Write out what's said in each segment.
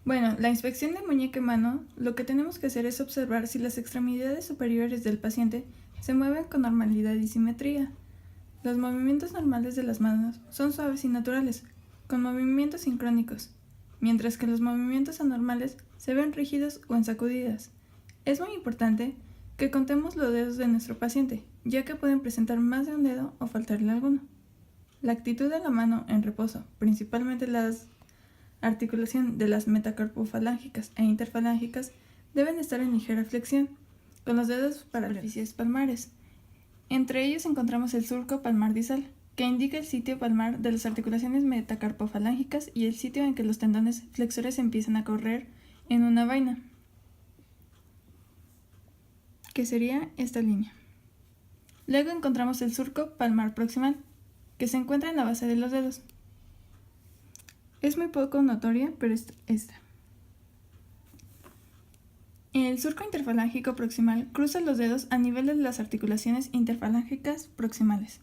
Bueno, la inspección de muñeca y mano, lo que tenemos que hacer es observar si las extremidades superiores del paciente se mueven con normalidad y simetría. Los movimientos normales de las manos son suaves y naturales, con movimientos sincrónicos, mientras que los movimientos anormales se ven rígidos o en sacudidas. Es muy importante que contemos los dedos de nuestro paciente, ya que pueden presentar más de un dedo o faltarle alguno. La actitud de la mano en reposo, principalmente las articulación de las metacarpofalángicas e interfalángicas, deben estar en ligera flexión, con los dedos superficies palmares. Entre ellos encontramos el surco palmar distal, que indica el sitio palmar de las articulaciones metacarpofalángicas y el sitio en que los tendones flexores empiezan a correr en una vaina, que sería esta línea. Luego encontramos el surco palmar proximal, que se encuentra en la base de los dedos. Es muy poco notoria, pero es esta. El surco interfalángico proximal cruza los dedos a nivel de las articulaciones interfalángicas proximales,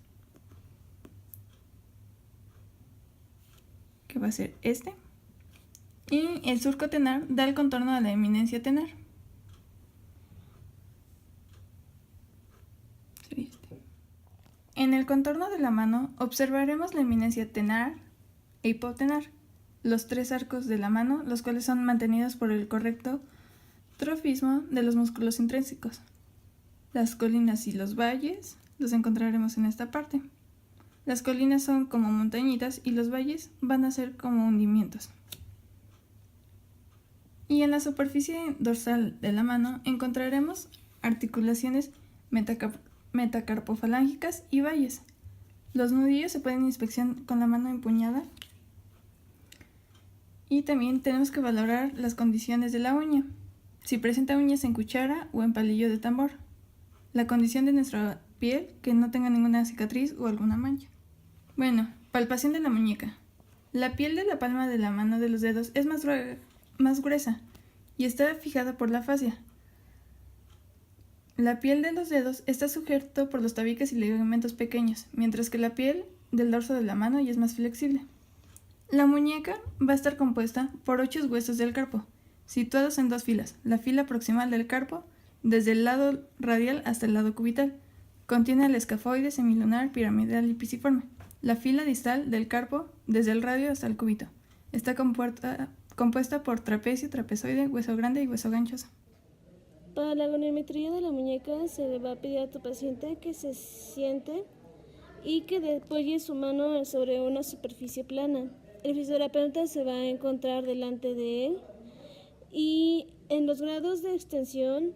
que va a ser este. Y el surco tenar da el contorno de la eminencia tenar. Sería este. En el contorno de la mano observaremos la eminencia tenar e hipotenar, los tres arcos de la mano, los cuales son mantenidos por el correcto trofismo de los músculos intrínsecos. Las colinas y los valles los encontraremos en esta parte. Las colinas son como montañitas y los valles van a ser como hundimientos. Y en la superficie dorsal de la mano encontraremos articulaciones metacarpofalángicas y valles. Los nudillos se pueden inspeccionar con la mano empuñada. Y también tenemos que valorar las condiciones de la uña, si presenta uñas en cuchara o en palillo de tambor. La condición de nuestra piel, que no tenga ninguna cicatriz o alguna mancha. Bueno, palpación de la muñeca. La piel de la palma de la mano de los dedos es más gruesa y está fijada por la fascia. La piel de los dedos está sujeto por los tabiques y ligamentos pequeños, mientras que la piel del dorso de la mano ya es más flexible. La muñeca va a estar compuesta por 8 huesos del carpo, situados en 2 filas. La fila proximal del carpo, desde el lado radial hasta el lado cubital, contiene el escafoide semilunar, piramidal y pisiforme. La fila distal del carpo, desde el radio hasta el cúbito, está compuesta por trapecio, trapezoide, hueso grande y hueso ganchoso. Para la goniometría de la muñeca se le va a pedir a tu paciente que se siente y que apoye su mano sobre una superficie plana. El fisioterapeuta se va a encontrar delante de él y en los grados de extensión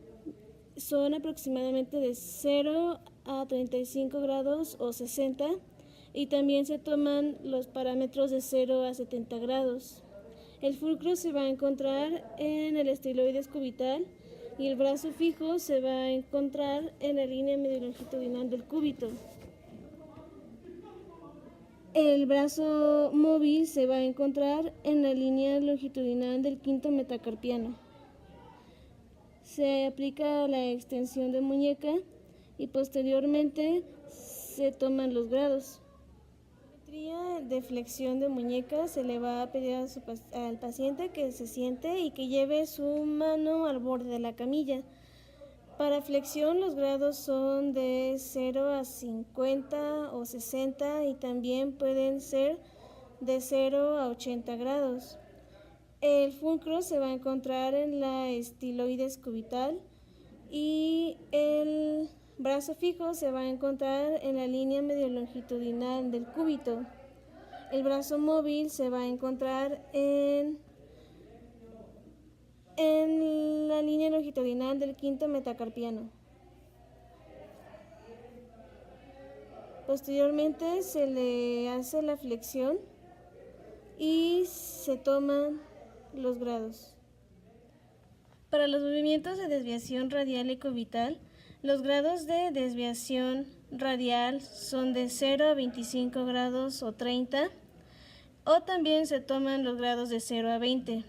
son aproximadamente de 0 a 35 grados o 60 y también se toman los parámetros de 0 a 70 grados. El fulcro se va a encontrar en el estiloides cubital y el brazo fijo se va a encontrar en la línea medio longitudinal del cúbito. El brazo móvil se va a encontrar en la línea longitudinal del quinto metacarpiano. Se aplica la extensión de muñeca y posteriormente se toman los grados. De flexión de muñeca se le va a pedir al paciente que se siente y que lleve su mano al borde de la camilla. Para flexión los grados son de 0 a 50 o 60 y también pueden ser de 0 a 80 grados. El fulcro se va a encontrar en la estiloides cubital y el brazo fijo se va a encontrar en la línea medio longitudinal del cúbito. El brazo móvil se va a encontrar en la línea longitudinal del quinto metacarpiano. Posteriormente se le hace la flexión y se toman los grados. Para los movimientos de desviación radial y cubital, los grados de desviación radial son de 0 a 25 grados o 30, o también se toman los grados de 0 a 20.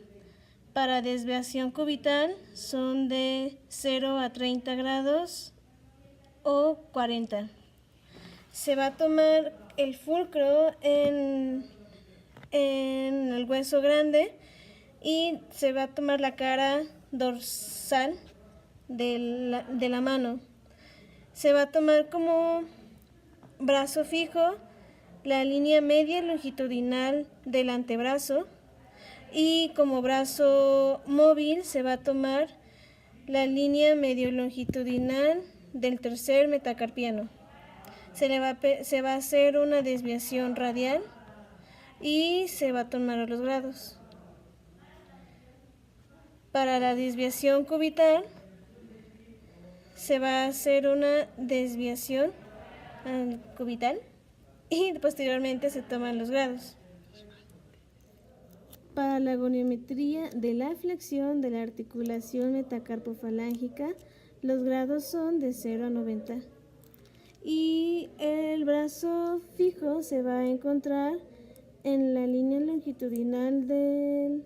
Para desviación cubital son de 0 a 30 grados o 40. Se va a tomar el fulcro en el hueso grande y se va a tomar la cara dorsal de la mano. Se va a tomar como brazo fijo la línea media longitudinal del antebrazo y como brazo móvil se va a tomar la línea medio longitudinal del tercer metacarpiano. Se va a hacer una desviación radial y se va a tomar a los grados. Para la desviación cubital se va a hacer una desviación cubital y posteriormente se toman los grados. Para la goniometría de la flexión de la articulación metacarpofalángica, los grados son de 0 a 90. Y el brazo fijo se va a encontrar en la línea longitudinal de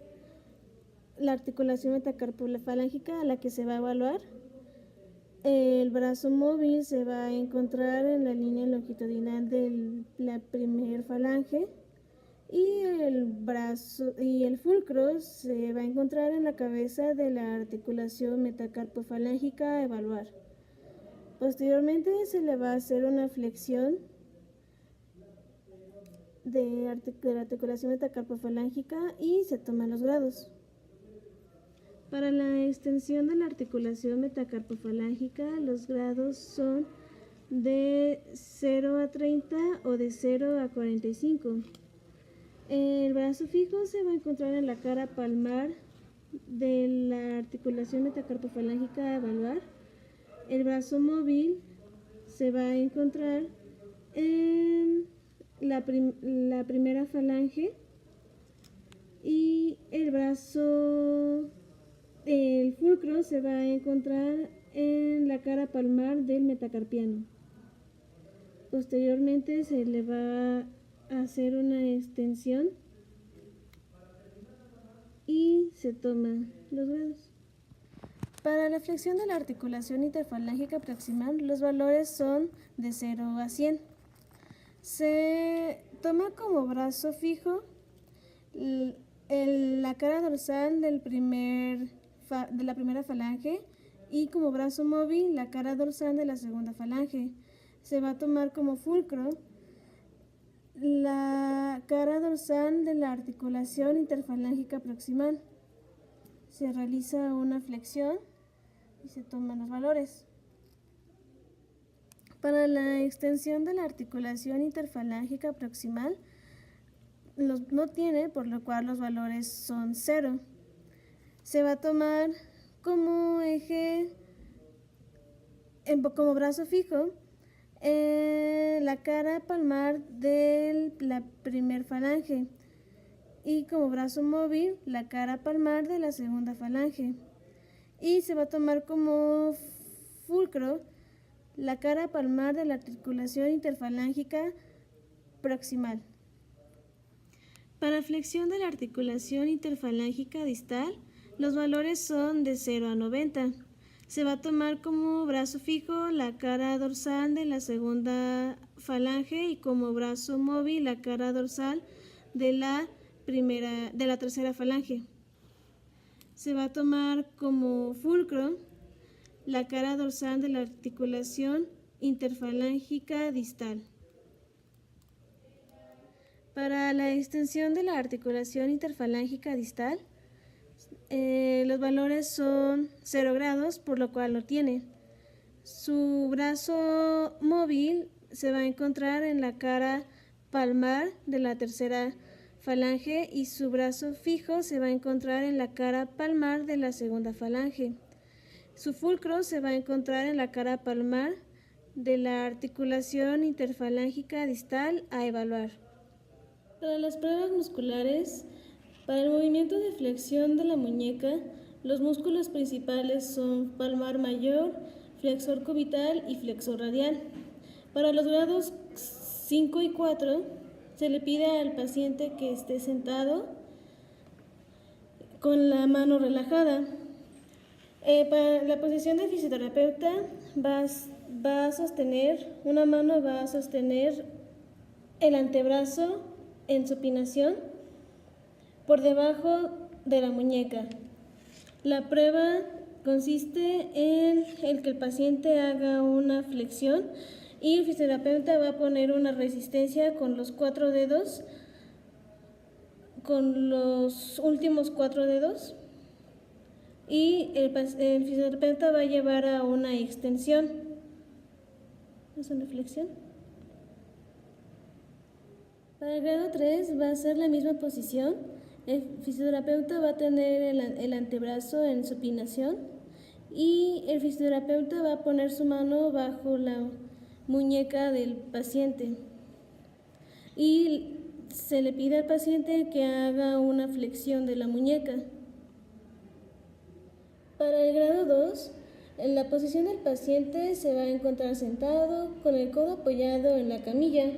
la articulación metacarpofalángica a la que se va a evaluar. El brazo móvil se va a encontrar en la línea longitudinal de la primer falange y el fulcro se va a encontrar en la cabeza de la articulación metacarpofalángica a evaluar. Posteriormente se le va a hacer una flexión de la articulación metacarpofalángica y se toman los grados. Para la extensión de la articulación metacarpofalángica, los grados son de 0 a 30 o de 0 a 45. El brazo fijo se va a encontrar en la cara palmar de la articulación metacarpofalángica a evaluar. El brazo móvil se va a encontrar en la primera falange y el fulcro se va a encontrar en la cara palmar del metacarpiano. Posteriormente se le va a hacer una extensión y se toman los grados. Para la flexión de la articulación interfalángica proximal, los valores son de 0 a 100. Se toma como brazo fijo la cara dorsal de la primera falange y como brazo móvil la cara dorsal de la segunda falange. Se va a tomar como fulcro la cara dorsal de la articulación interfalángica proximal. Se realiza una flexión y se toman los valores. Para la extensión de la articulación interfalángica proximal, no tiene, por lo cual los valores son 0. Se va a tomar como eje, como brazo fijo, la cara palmar de la primer falange y como brazo móvil la cara palmar de la segunda falange. Y se va a tomar como fulcro la cara palmar de la articulación interfalángica proximal. Para flexión de la articulación interfalángica distal, los valores son de 0 a 90. Se va a tomar como brazo fijo la cara dorsal de la segunda falange y como brazo móvil la cara dorsal de la tercera falange. Se va a tomar como fulcro la cara dorsal de la articulación interfalángica distal. Para la extensión de la articulación interfalángica distal, los valores son 0 grados, por lo cual no tiene. Su brazo móvil se va a encontrar en la cara palmar de la tercera falange y su brazo fijo se va a encontrar en la cara palmar de la segunda falange. Su fulcro se va a encontrar en la cara palmar de la articulación interfalángica distal a evaluar. Para las pruebas musculares, para el movimiento de flexión de la muñeca, los músculos principales son palmar mayor, flexor cubital y flexor radial. Para los grados 5 y 4, se le pide al paciente que esté sentado con la mano relajada. Para la posición del fisioterapeuta, una mano va a sostener el antebrazo en supinación por debajo de la muñeca. La prueba consiste en el que el paciente haga una flexión y el fisioterapeuta va a poner una resistencia con los 4 dedos, con los últimos 4 dedos, y el fisioterapeuta va a llevar a una extensión. ¿Es una flexión? Para el grado 3 va a ser la misma posición. El fisioterapeuta va a tener el antebrazo en supinación y el fisioterapeuta va a poner su mano bajo la muñeca del paciente y se le pide al paciente que haga una flexión de la muñeca. Para el grado 2, en la posición del paciente se va a encontrar sentado con el codo apoyado en la camilla,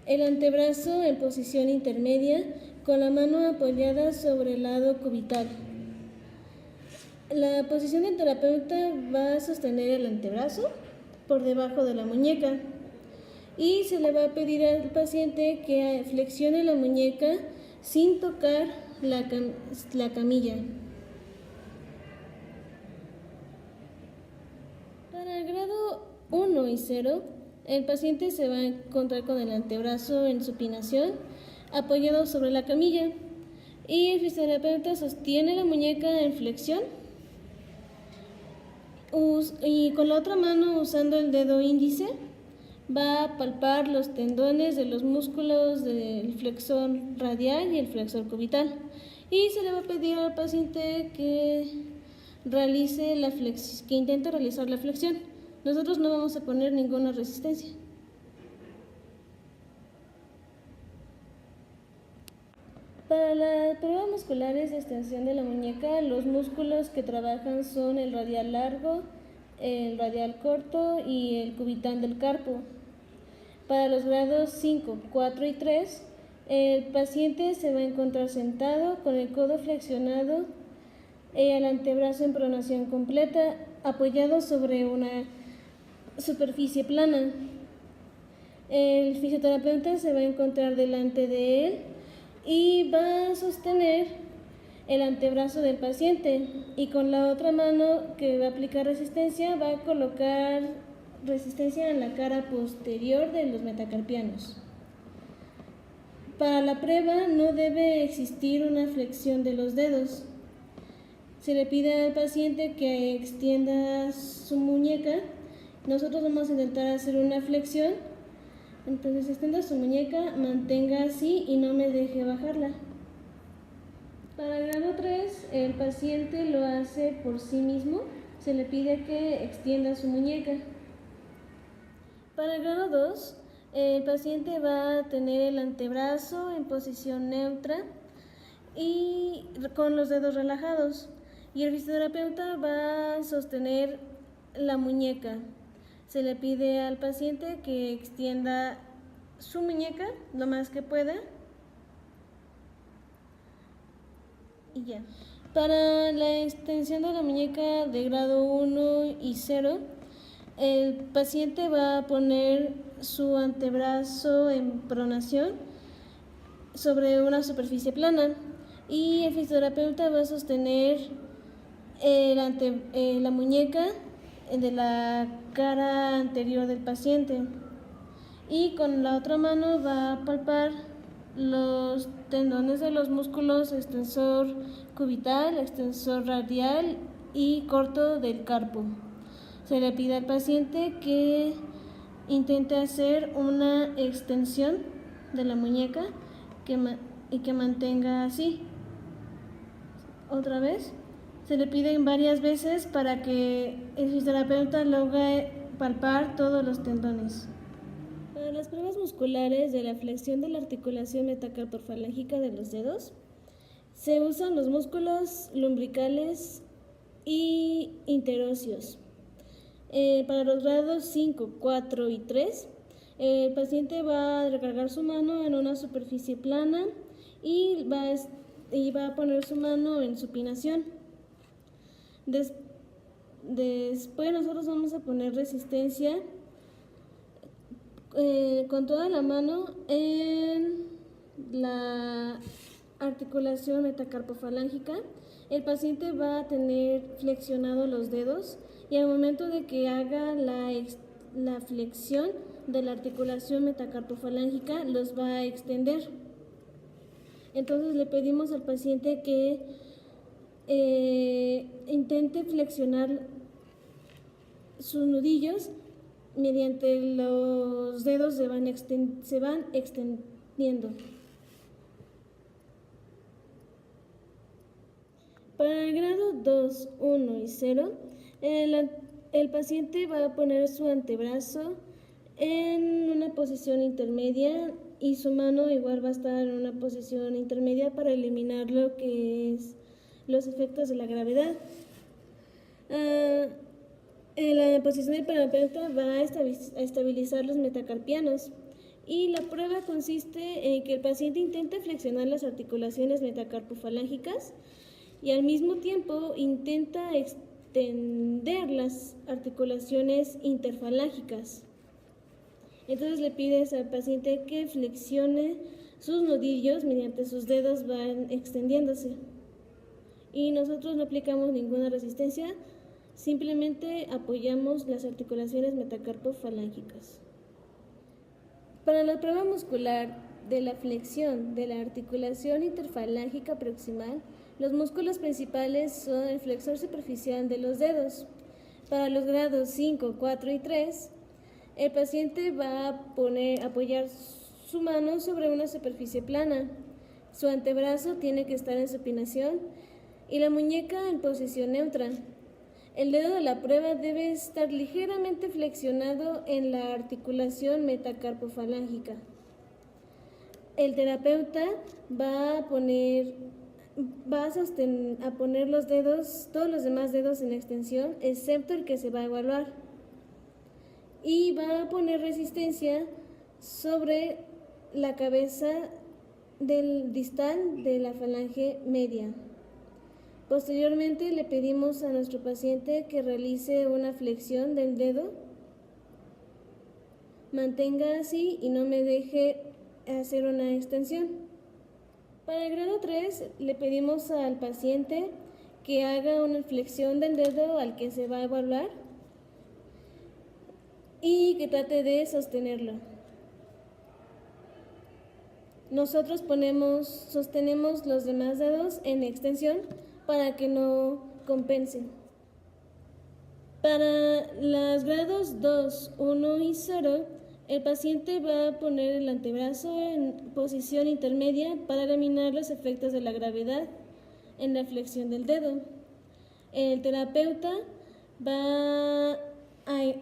el antebrazo en posición intermedia con la mano apoyada sobre el lado cubital. La posición del terapeuta va a sostener el antebrazo por debajo de la muñeca y se le va a pedir al paciente que flexione la muñeca sin tocar la camilla. Para el grado 1 y 0, el paciente se va a encontrar con el antebrazo en supinación, apoyado sobre la camilla, y el fisioterapeuta sostiene la muñeca en flexión y con la otra mano, usando el dedo índice, va a palpar los tendones de los músculos del flexor radial y el flexor cubital, y se le va a pedir al paciente que intente realizar la flexión. Nosotros no vamos a poner ninguna resistencia. Para las pruebas musculares de extensión de la muñeca, los músculos que trabajan son el radial largo, el radial corto y el cubital del carpo. Para los grados 5, 4 y 3, el paciente se va a encontrar sentado con el codo flexionado y el antebrazo en pronación completa, apoyado sobre una superficie plana. El fisioterapeuta se va a encontrar delante de él y va a sostener el antebrazo del paciente y con la otra mano que va a aplicar resistencia va a colocar resistencia en la cara posterior de los metacarpianos. Para la prueba no debe existir una flexión de los dedos. Se le pide al paciente que extienda su muñeca. Nosotros vamos a intentar hacer una flexión. Entonces extienda su muñeca, mantenga así y no me deje bajarla. Para el grado 3, el paciente lo hace por sí mismo. Se le pide que extienda su muñeca. Para el grado 2, el paciente va a tener el antebrazo en posición neutra y con los dedos relajados. Y el fisioterapeuta va a sostener la muñeca. Se le pide al paciente que extienda su muñeca lo más que pueda. Y ya. Para la extensión de la muñeca de grado 1 y 0, el paciente va a poner su antebrazo en pronación sobre una superficie plana y el fisioterapeuta va a sostener la muñeca de la cara anterior del paciente y con la otra mano va a palpar los tendones de los músculos extensor cubital, extensor radial y corto del carpo. Se le pide al paciente que intente hacer una extensión de la muñeca y que mantenga así. Otra vez. Se le piden varias veces para que el fisioterapeuta logre palpar todos los tendones. Para las pruebas musculares de la flexión de la articulación metacarpofalángica de los dedos, se usan los músculos lumbricales y interóseos. Para los grados 5, 4 y 3, el paciente va a recargar su mano en una superficie plana y va a poner su mano en supinación. Después nosotros vamos a poner resistencia con toda la mano en la articulación metacarpofalángica, el paciente va a tener flexionados los dedos y al momento de que haga la flexión de la articulación metacarpofalángica los va a extender. Entonces le pedimos al paciente que intente flexionar sus nudillos mediante los dedos se van extendiendo. Para el grado 2, 1 y 0, el paciente va a poner su antebrazo en una posición intermedia y su mano igual va a estar en una posición intermedia para eliminar lo que es los efectos de la gravedad. En la posición del terapeuta va a estabilizar los metacarpianos y la prueba consiste en que el paciente intenta flexionar las articulaciones metacarpofalángicas y al mismo tiempo intenta extender las articulaciones interfalángicas. Entonces le pides al paciente que flexione sus nudillos mediante sus dedos van extendiéndose. Y nosotros no aplicamos ninguna resistencia, simplemente apoyamos las articulaciones metacarpofalángicas. Para la prueba muscular de la flexión de la articulación interfalángica proximal, los músculos principales son el flexor superficial de los dedos. Para los grados 5, 4 y 3, el paciente va a apoyar su mano sobre una superficie plana. Su antebrazo tiene que estar en supinación y la muñeca en posición neutra. El dedo de la prueba debe estar ligeramente flexionado en la articulación metacarpofalángica. El terapeuta va a poner los dedos, todos los demás dedos en extensión, excepto el que se va a evaluar. Y va a poner resistencia sobre la cabeza del distal de la falange media. Posteriormente le pedimos a nuestro paciente que realice una flexión del dedo, mantenga así y no me deje hacer una extensión. Para el grado 3 le pedimos al paciente que haga una flexión del dedo al que se va a evaluar y que trate de sostenerlo. Nosotros sostenemos los demás dedos en extensión para que no compensen. Para los grados 2, 1 y 0, el paciente va a poner el antebrazo en posición intermedia para eliminar los efectos de la gravedad en la flexión del dedo. El terapeuta va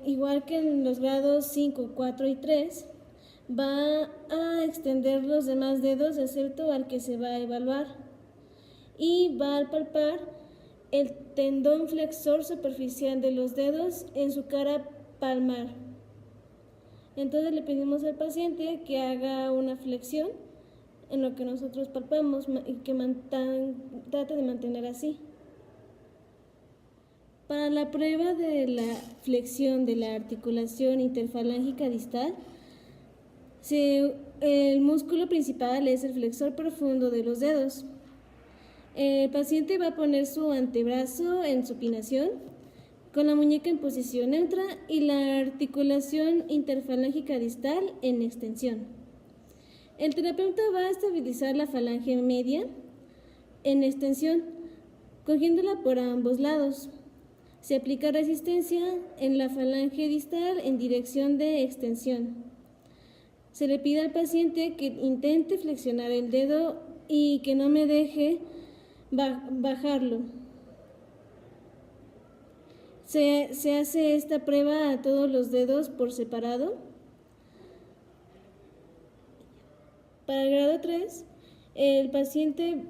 igual que en los grados 5, 4 y 3, va a extender los demás dedos excepto al que se va a evaluar y va a palpar el tendón flexor superficial de los dedos en su cara palmar. Entonces le pedimos al paciente que haga una flexión en lo que nosotros palpamos y que trate de mantener así. Para la prueba de la flexión de la articulación interfalángica distal, el músculo principal es el flexor profundo de los dedos. El paciente va a poner su antebrazo en supinación, con la muñeca en posición neutra y la articulación interfalángica distal en extensión. El terapeuta va a estabilizar la falange media en extensión, cogiéndola por ambos lados. Se aplica resistencia en la falange distal en dirección de extensión. Se le pide al paciente que intente flexionar el dedo y que no me deje bajarlo. Se hace esta prueba a todos los dedos por separado. Para el grado 3, el paciente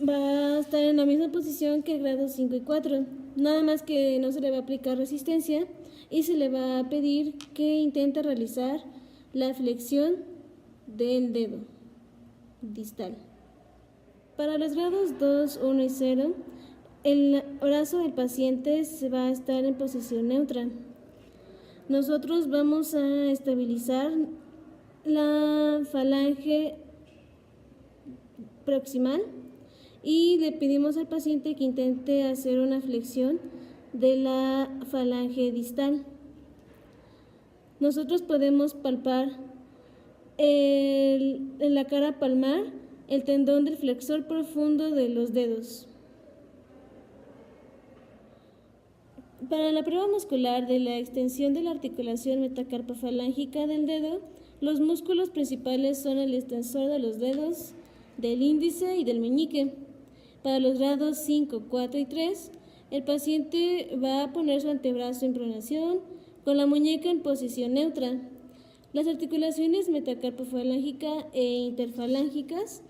va a estar en la misma posición que el grado 5 y 4, nada más que no se le va a aplicar resistencia y se le va a pedir que intente realizar la flexión del dedo distal. Para los grados 2, 1 y 0, el brazo del paciente se va a estar en posición neutra. Nosotros vamos a estabilizar la falange proximal y le pedimos al paciente que intente hacer una flexión de la falange distal. Nosotros podemos palpar en la cara palmar el tendón del flexor profundo de los dedos. Para la prueba muscular de la extensión de la articulación metacarpofalángica del dedo, los músculos principales son el extensor de los dedos, del índice y del meñique. Para los grados 5, 4 y 3, el paciente va a poner su antebrazo en pronación con la muñeca en posición neutra. Las articulaciones metacarpofalángica e interfalángicas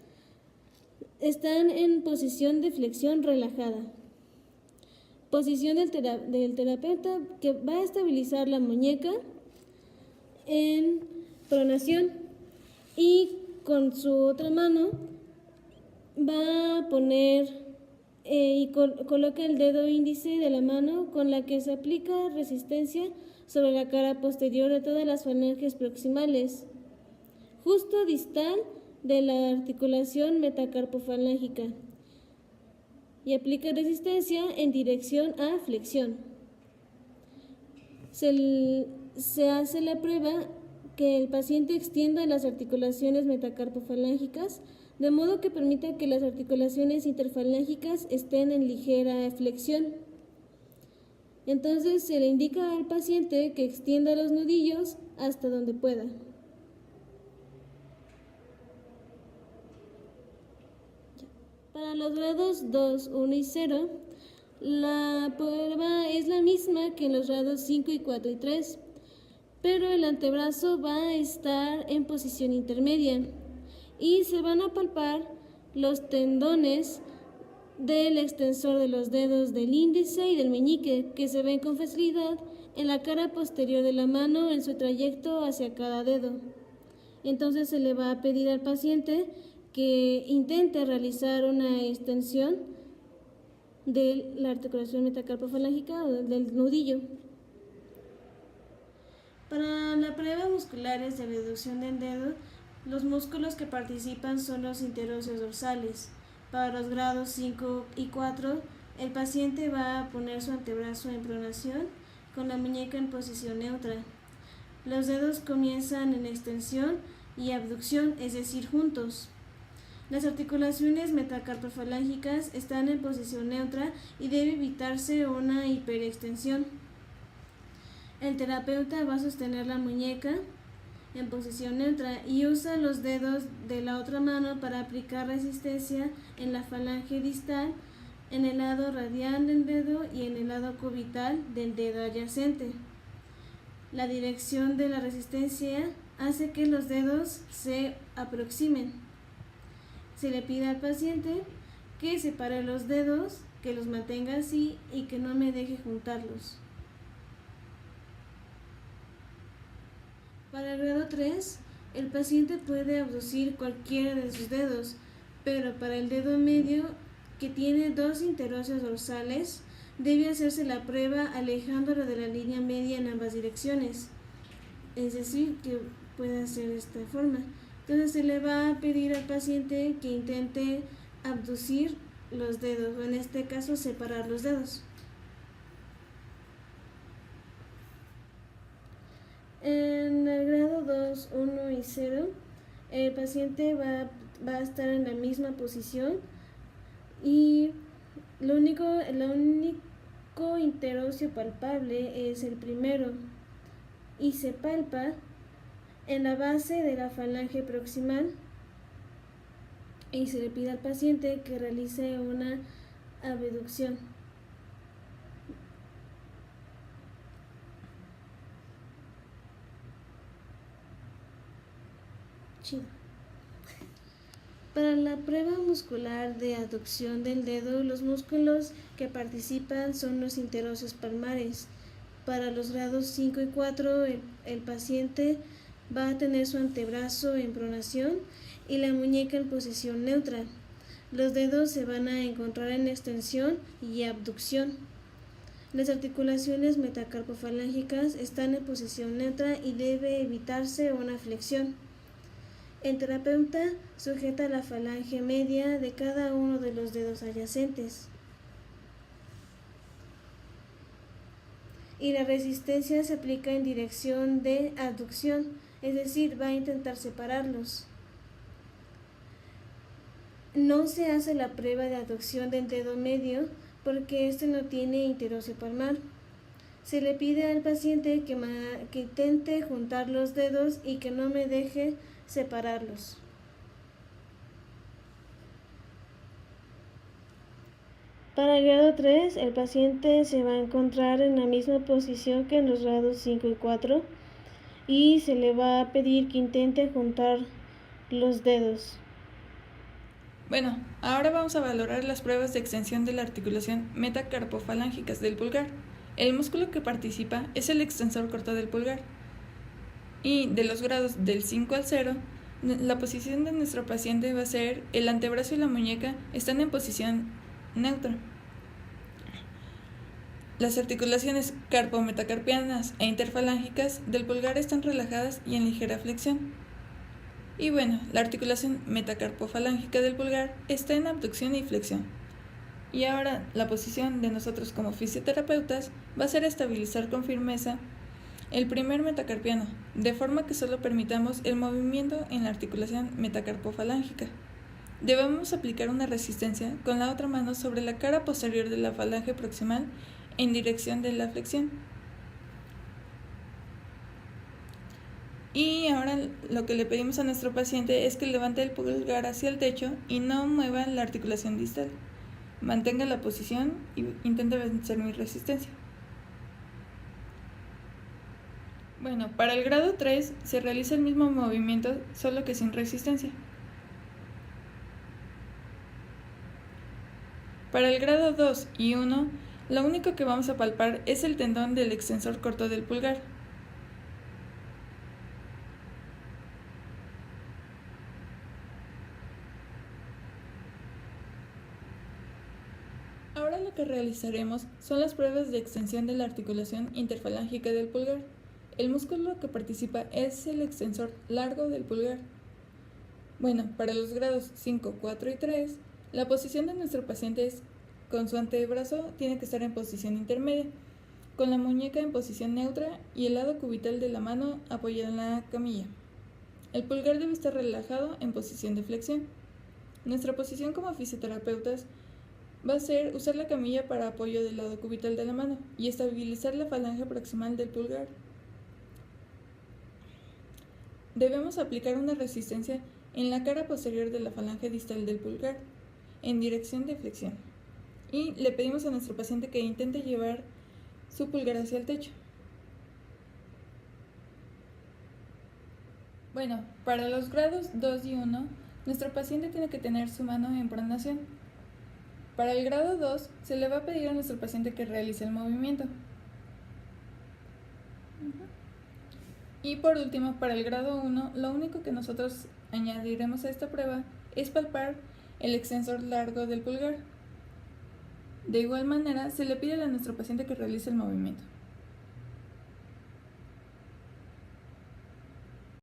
están en posición de flexión relajada. Posición del terapeuta que va a estabilizar la muñeca en pronación y con su otra mano va a poner coloca el dedo índice de la mano con la que se aplica resistencia sobre la cara posterior de todas las falanges proximales, justo distal de la articulación metacarpofalángica, y aplica resistencia en dirección a flexión. Se hace la prueba que el paciente extienda las articulaciones metacarpofalángicas de modo que permita que las articulaciones interfalángicas estén en ligera flexión. Entonces se le indica al paciente que extienda los nudillos hasta donde pueda. Para los grados 2, 1 y 0, la prueba es la misma que en los grados 5 y 4 y 3, pero el antebrazo va a estar en posición intermedia y se van a palpar los tendones del extensor de los dedos del índice y del meñique, que se ven con facilidad en la cara posterior de la mano en su trayecto hacia cada dedo. Entonces se le va a pedir al paciente que intente realizar una extensión de la articulación metacarpofalángica o del nudillo. Para la prueba musculares de reducción del dedo, los músculos que participan son los interóseos dorsales. Para los grados 5 y 4, el paciente va a poner su antebrazo en pronación con la muñeca en posición neutra. Los dedos comienzan en extensión y abducción, es decir, juntos. Las articulaciones metacarpofalángicas están en posición neutra y debe evitarse una hiperextensión. El terapeuta va a sostener la muñeca en posición neutra y usa los dedos de la otra mano para aplicar resistencia en la falange distal, en el lado radial del dedo y en el lado cubital del dedo adyacente. La dirección de la resistencia hace que los dedos se aproximen. Se le pide al paciente que separe los dedos, que los mantenga así y que no me deje juntarlos. Para el grado 3, el paciente puede abducir cualquiera de sus dedos, pero para el dedo medio, que tiene 2 interóseos dorsales, debe hacerse la prueba alejándolo de la línea media en ambas direcciones. Es decir, que puede hacer de esta forma. Entonces se le va a pedir al paciente que intente abducir los dedos, o en este caso separar los dedos. En el grado 2, 1 y 0, el paciente va a estar en la misma posición y el único interóseo palpable es el primero y se palpa en la base de la falange proximal y se le pide al paciente que realice una abducción. Para la prueba muscular de aducción del dedo, los músculos que participan son los interóseos palmares. Para los grados 5 y 4, el paciente va a tener su antebrazo en pronación y la muñeca en posición neutra. Los dedos se van a encontrar en extensión y abducción. Las articulaciones metacarpofalángicas están en posición neutra y debe evitarse una flexión. El terapeuta sujeta la falange media de cada uno de los dedos adyacentes y la resistencia se aplica en dirección de abducción, es decir, va a intentar separarlos. No se hace la prueba de abducción del dedo medio porque este no tiene interocio palmar. Se le pide al paciente que intente juntar los dedos y que no me deje separarlos. Para el grado 3, el paciente se va a encontrar en la misma posición que en los grados 5 y 4 y se le va a pedir que intente juntar los dedos. Bueno, ahora vamos a valorar las pruebas de extensión de la articulación metacarpofalángicas del pulgar. El músculo que participa es el extensor corto del pulgar. Y de los grados del 5 al 0, la posición de nuestro paciente va a ser el antebrazo y la muñeca están en posición neutra. Las articulaciones carpometacarpianas e interfalángicas del pulgar están relajadas y en ligera flexión. Y bueno, la articulación metacarpofalángica del pulgar está en abducción y flexión. Y ahora la posición de nosotros como fisioterapeutas va a ser estabilizar con firmeza el primer metacarpiano, de forma que solo permitamos el movimiento en la articulación metacarpofalángica. Debemos aplicar una resistencia con la otra mano sobre la cara posterior de la falange proximal en dirección de la flexión. Y ahora lo que le pedimos a nuestro paciente es que levante el pulgar hacia el techo y no mueva la articulación distal. Mantenga la posición y intente vencer mi resistencia. Bueno, para el grado 3 se realiza el mismo movimiento, solo que sin resistencia. Para el grado 2 y 1, lo único que vamos a palpar es el tendón del extensor corto del pulgar. Ahora lo que realizaremos son las pruebas de extensión de la articulación interfalángica del pulgar. El músculo que participa es el extensor largo del pulgar. Bueno, para los grados 5, 4 y 3, la posición de nuestro paciente es con su antebrazo tiene que estar en posición intermedia, con la muñeca en posición neutra y el lado cubital de la mano apoyado en la camilla. El pulgar debe estar relajado en posición de flexión. Nuestra posición como fisioterapeutas va a ser usar la camilla para apoyo del lado cubital de la mano y estabilizar la falange proximal del pulgar. Debemos aplicar una resistencia en la cara posterior de la falange distal del pulgar, en dirección de flexión. Y le pedimos a nuestro paciente que intente llevar su pulgar hacia el techo. Bueno, para los grados 2 y 1, nuestro paciente tiene que tener su mano en pronación. Para el grado 2, se le va a pedir a nuestro paciente que realice el movimiento. Y por último, para el grado 1, lo único que nosotros añadiremos a esta prueba es palpar el extensor largo del pulgar. De igual manera, se le pide a nuestro paciente que realice el movimiento.